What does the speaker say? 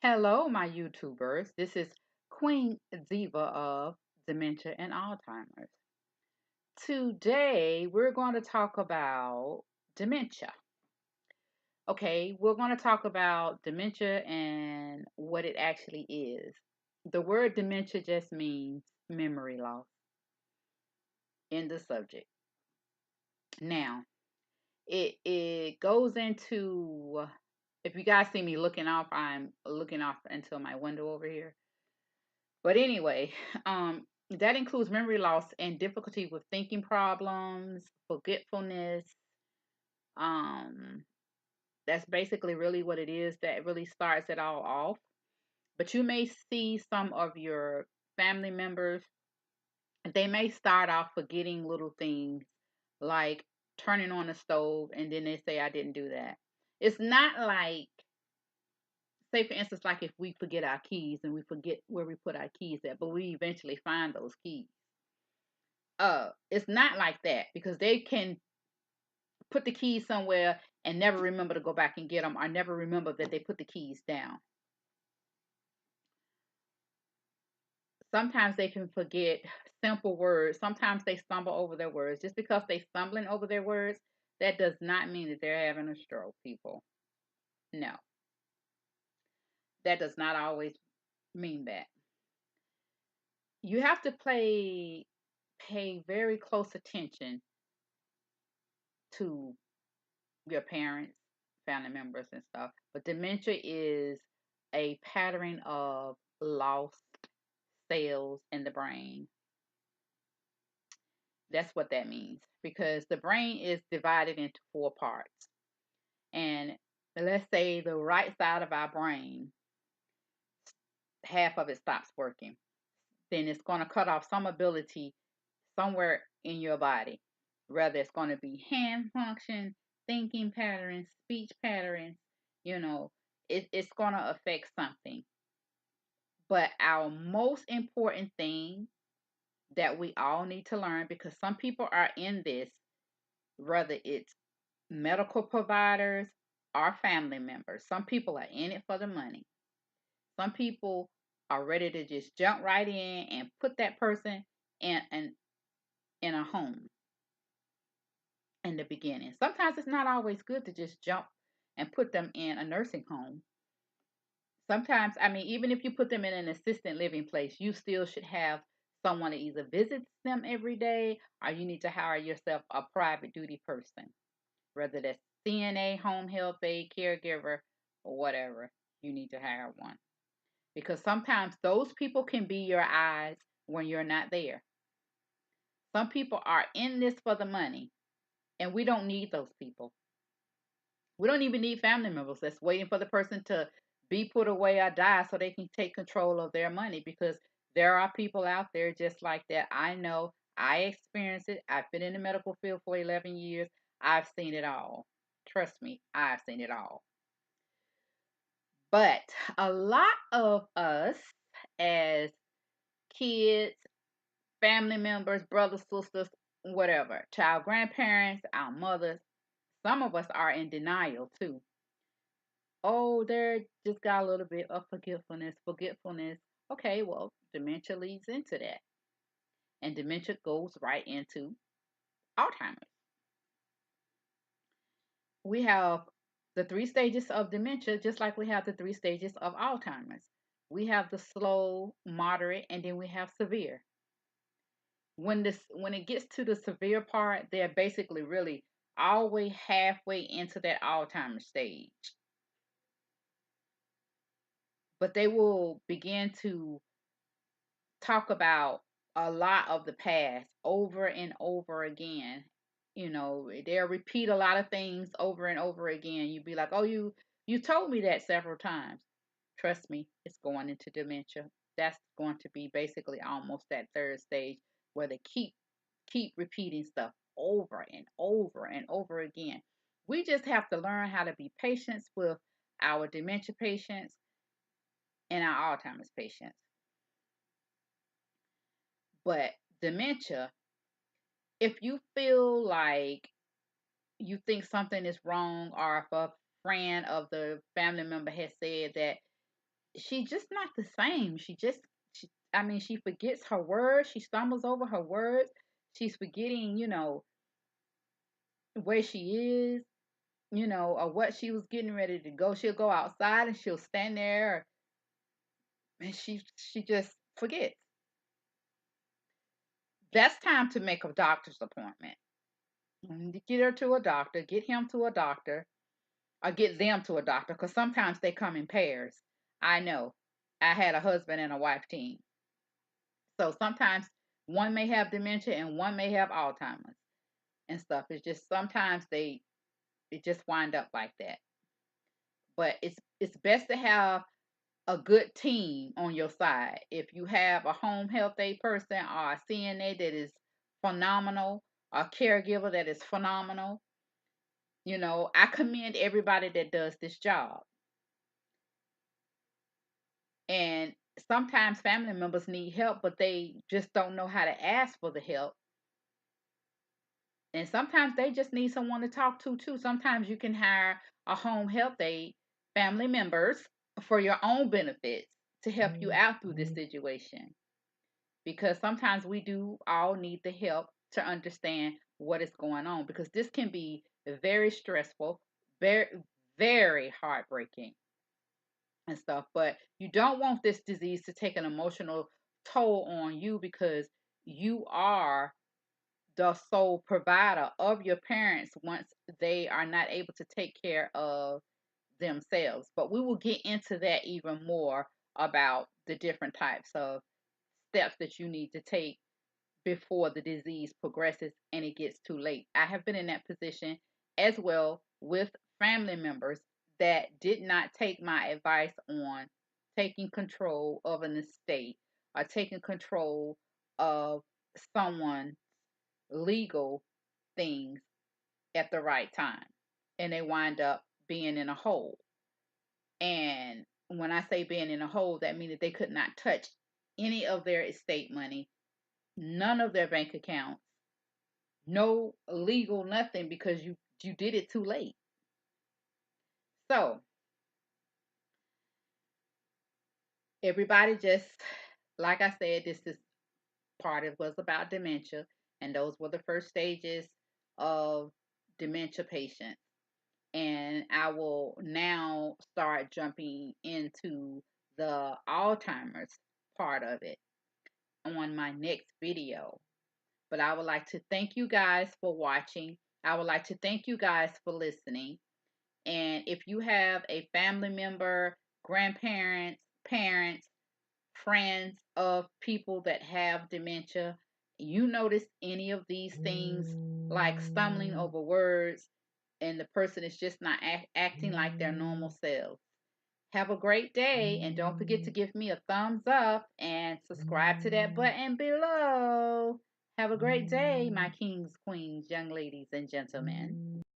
Hello, my YouTubers. This is Queen Diva of Dementia and Alzheimer's. Today, we're going to talk about dementia. Okay, we're going to talk about dementia and what it actually is. The word dementia just means memory loss in the subject. Now, it goes into, if you guys see me looking off, I'm looking off into my window over here. But anyway, that includes memory loss and difficulty with thinking problems, forgetfulness. Um, that's basically really what it is that really starts it all off. But you may see some of your family members, they may start off forgetting little things like turning on the stove and then they say, I didn't do that. It's not like, say for instance, like if we forget our keys and we forget where we put our keys at, but we eventually find those keys. It's not like that because they can put the keys somewhere and never remember to go back and get them, or never remember that they put the keys down. Sometimes they can forget simple words. Sometimes they stumble over their words. Just because they stumbling over their words, that does not mean that they're having a stroke, people. No, that does not always mean that. You have to pay very close attention to your parents, family members, and stuff. But dementia is a pattern of lost cells in the brain. That's what that means because the brain is divided into four parts. And let's say the right side of our brain, half of it stops working. Then it's going to cut off some ability somewhere in your body, whether it's going to be hand function, thinking patterns, speech patterns, you know, it's going to affect something. But our most important thing that we all need to learn, because some people are in this, whether it's medical providers or family members, some people are in it for the money. Some people are ready to just jump right in and put that person in a home in the beginning. Sometimes it's not always good to just jump and put them in a nursing home. Sometimes, I mean, even if you put them in an assisted living place, you still should have someone that either visits them every day or you need to hire yourself a private duty person, whether that's CNA, home health aide, caregiver, or whatever. You need to hire one because sometimes those people can be your eyes when you're not there. Some people are in this for the money, and we don't need those people. We don't even need family members that's waiting for the person to be put away or die so they can take control of their money because there are people out there just like that. I know. I experienced it. I've been in the medical field for 11 years. I've seen it all. Trust me, I've seen it all. But a lot of us as kids, family members, brothers, sisters, whatever, child grandparents, our mothers, some of us are in denial too. Oh, there just got a little bit of forgetfulness, forgetfulness. Okay, well, dementia leads into that. And dementia goes right into Alzheimer's. We have the three stages of dementia, just like we have the three stages of Alzheimer's. We have the slow, moderate, and then we have severe. When it gets to the severe part, they're basically really all the way halfway into that Alzheimer's stage. But they will begin to talk about a lot of the past over and over again. You know, they'll repeat a lot of things over and over again. You'd be like, "Oh, you told me that several times." Trust me, it's going into dementia. That's going to be basically almost that third stage where they keep repeating stuff over and over and over again. We just have to learn how to be patient with our dementia patients and our Alzheimer's patients. But dementia, if you feel like you think something is wrong, or if a friend of the family member has said that she just not the same. I mean, she forgets her words. She stumbles over her words. She's forgetting, where she is, or what she was getting ready to go. She'll go outside and she'll stand there, and she just forgets. That's time to make a doctor's appointment. Get her to a doctor, get him to a doctor, or get them to a doctor, because sometimes they come in pairs. I know. I had a husband and a wife team. So sometimes one may have dementia and one may have Alzheimer's and stuff. It's just sometimes it just wind up like that. But it's best to have a good team on your side. If you have a home health aide person or a CNA that is phenomenal, a caregiver that is phenomenal, I commend everybody that does this job. And sometimes family members need help, but they just don't know how to ask for the help. And sometimes they just need someone to talk to too. Sometimes you can hire a home health aide, family members, for your own benefits to help you out through this situation. Because sometimes we do all need the help to understand what is going on, because this can be very stressful, very, very heartbreaking and stuff. But you don't want this disease to take an emotional toll on you, because you are the sole provider of your parents once they are not able to take care of themselves. But we will get into that even more, about the different types of steps that you need to take before the disease progresses and it gets too late. I have been in that position as well, with family members that did not take my advice on taking control of an estate or taking control of someone's legal things at the right time. And they wind up being in a hole. And when I say being in a hole, that means that they could not touch any of their estate money, none of their bank accounts, no legal nothing, because you did it too late. So everybody just, like I said, this is part of was about dementia, and those were the first stages of dementia patients. And I will now start jumping into the Alzheimer's part of it on my next video. But I would like to thank you guys for watching. I would like to thank you guys for listening. And if you have a family member, grandparents, parents, friends of people that have dementia, you notice any of these things, like stumbling over words, and the person is just not acting like their normal selves, have a great day, and don't forget to give me a thumbs up and subscribe to that button below. Have a great day, my kings, queens, young ladies, and gentlemen.